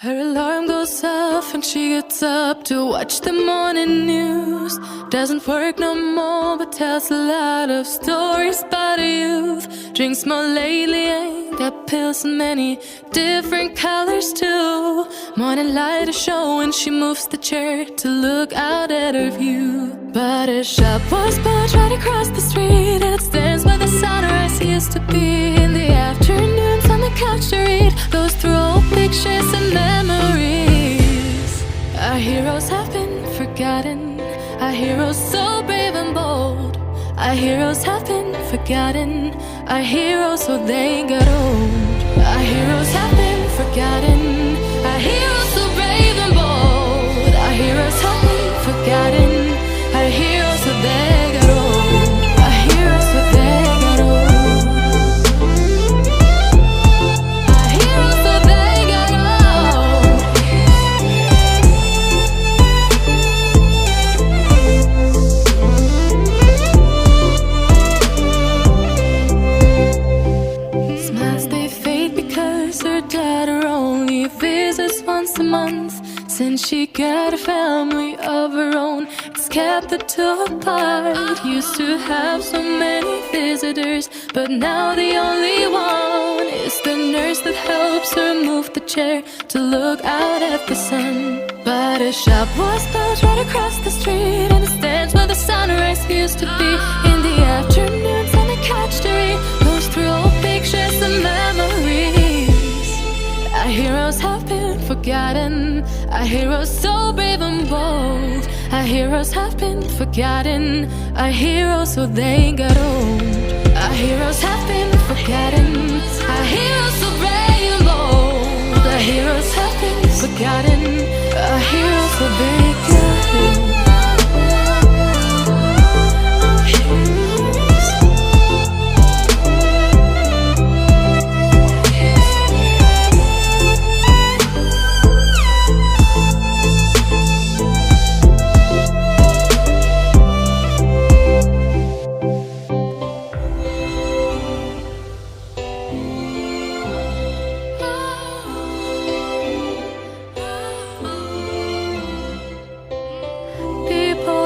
Her alarm goes off and she gets up to watch the morning news. Doesn't work no more but tells a lot of stories about her youth. Drinks more lately, ain't got pills in many different colors too. Morning light is showing, she moves the chair to look out at her view. But her shop was built right across the street, and it stands where the sunrise used to be. In the afternoons on the couch to read, goes through old pictures and memories. Our heroes have been forgotten, our heroes so brave and bold. Our heroes have been forgotten, our heroes so they got old. Our heroes have been forgotten, our heroes so brave and bold. Our heroes have been forgotten, our heroes so they got old. Our heroes so they got old. Our heroes so they got old. Smiles they fade because her daughter only visits once a month. Since she got a family of her own, it's kept the two apart. Used to have so many visitors, but now the only one is the nurse that helps her move the chair to look out at the sun. But her shop was built right across the street, and it stands where the sunrise used to be. In the afternoons on the couch to read, goes through old pictures and memories. Our heroes have been forgotten, our heroes so brave and bold. Our heroes have been forgotten, our heroes so they got old. Our heroes have been forgotten, our heroes so brave and bold. Our heroes have been forgotten, our heroes so they got old.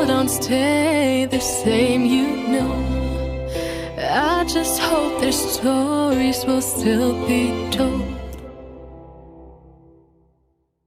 Don't stay the same, you know. I just hope their stories will still be told.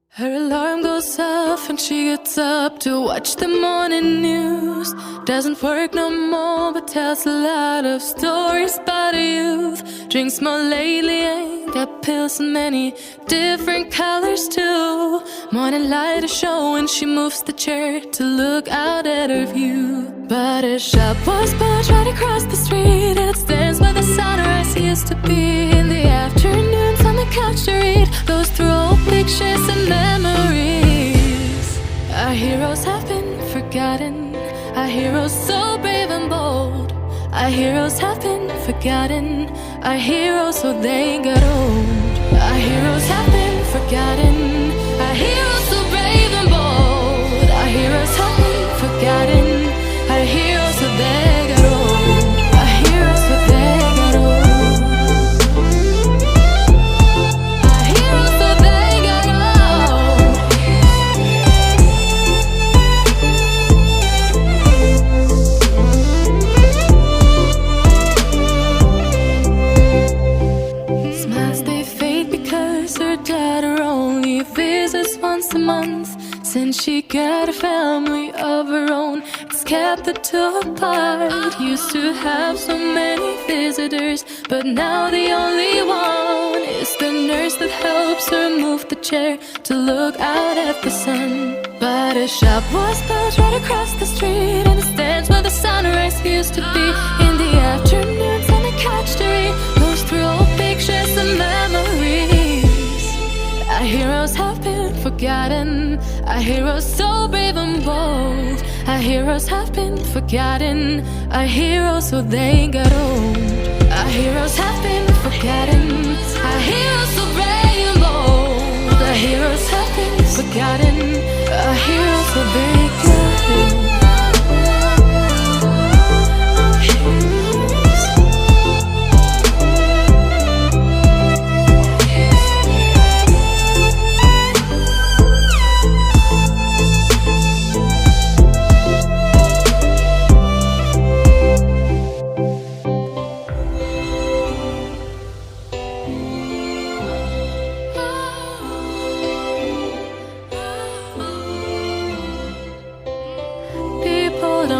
Her alarm goes off and she gets up to watch the morning news. Doesn't work no more but tells a lot of stories about her youth. Drinks more lately, ain't got pills in many different colors too. Morning light is showing, she moves the chair to look out at her view. But her shop was built right across the street, and it stands where the sunrise used to be. In the afternoons on the couch to read, goes through old pictures and memories. Our heroes have been forgotten, our heroes so brave and bold. Our heroes have been forgotten, our heroes so they got old. Our heroes have been forgotten, our heroes so brave and bold. Our heroes have been forgotten, our heroes so they got old. Our heroes so they got old. Our heroes so they got old. Smiles they fade because her daughter only visits once a month. Since she got a family of her own, it's kept the two apart. Used to have so many visitors, but now the only one is the nurse that helps her move the chair to look out at the sun. But her shop was built right across the street, and it stands where the sunrise used to be. In the afternoons on the couch to read, goes through old pictures and memories. Our heroes have been forgotten, our heroes so brave and bold. Our heroes have been forgotten, our heroes so they got old. Our heroes have been forgotten, our heroes so brave and bold. Our heroes have been forgotten, our heroes so they got old.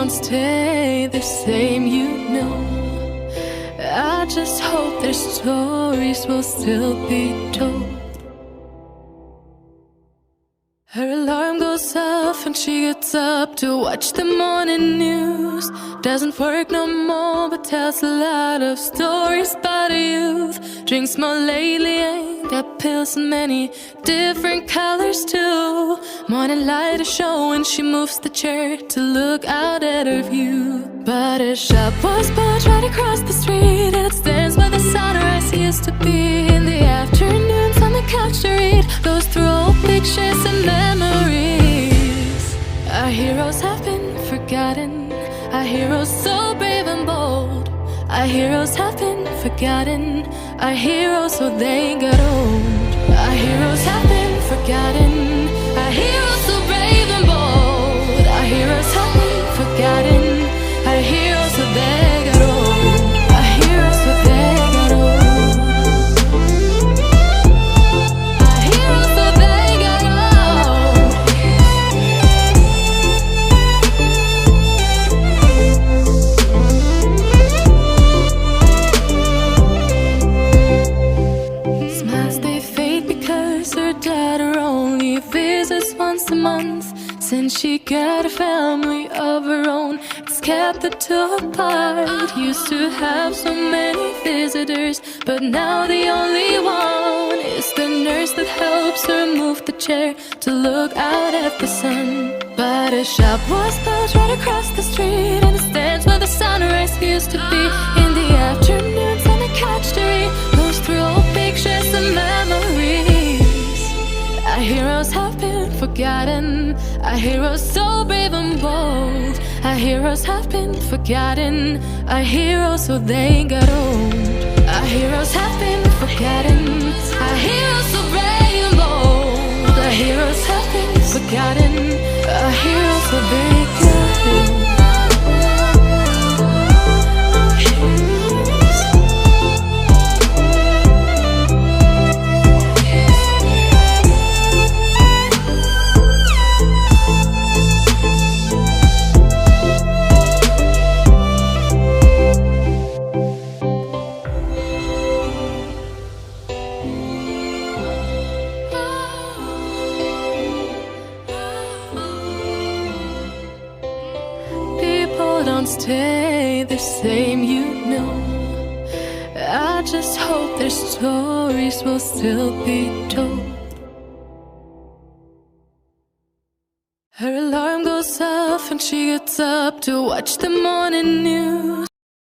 don't stay the same, you know. I just hope their stories will still be told. Her alarm goes off and she gets up to watch the morning news. Doesn't work no more but tells a lot of stories about her youth. Drinks more lately, ain't got pills in many different colors too. Morning light is showing, she moves the chair to look out at her view. But her shop was built right across the street, and it stands where the sunrise used to be. In the afternoons on the couch to read, goes through old pictures and memories. Our heroes have been forgotten, our heroes so brave and bold. Our heroes have been forgotten, our heroes so they got old. Our heroes have been forgotten, our heroes so brave and bold. Our heroes have been forgotten, our heroes so they got old. Our heroes so they got old. Our heroes so they got old. Smiles they fade because her daughter only visits once a month. Since she got a family of her own, it's kept the two apart. Used to have so many visitors, but now the only one is the nurse that helps her move the chair to look out at the sun. But her shop was built right across the street, and it stands where the sunrise used to be. In the afternoons on the couch to read, goes through old pictures and memories. Our heroes have been forgotten, our heroes so brave and bold. Our heroes have been forgotten, our heroes so they got old. Our heroes have been forgotten, our heroes so brave and bold. Our heroes have been forgotten, our heroes so they got old. Don't stay the same, you know. I just hope their stories will still be told. Her alarm goes off and she gets up to watch the morning news.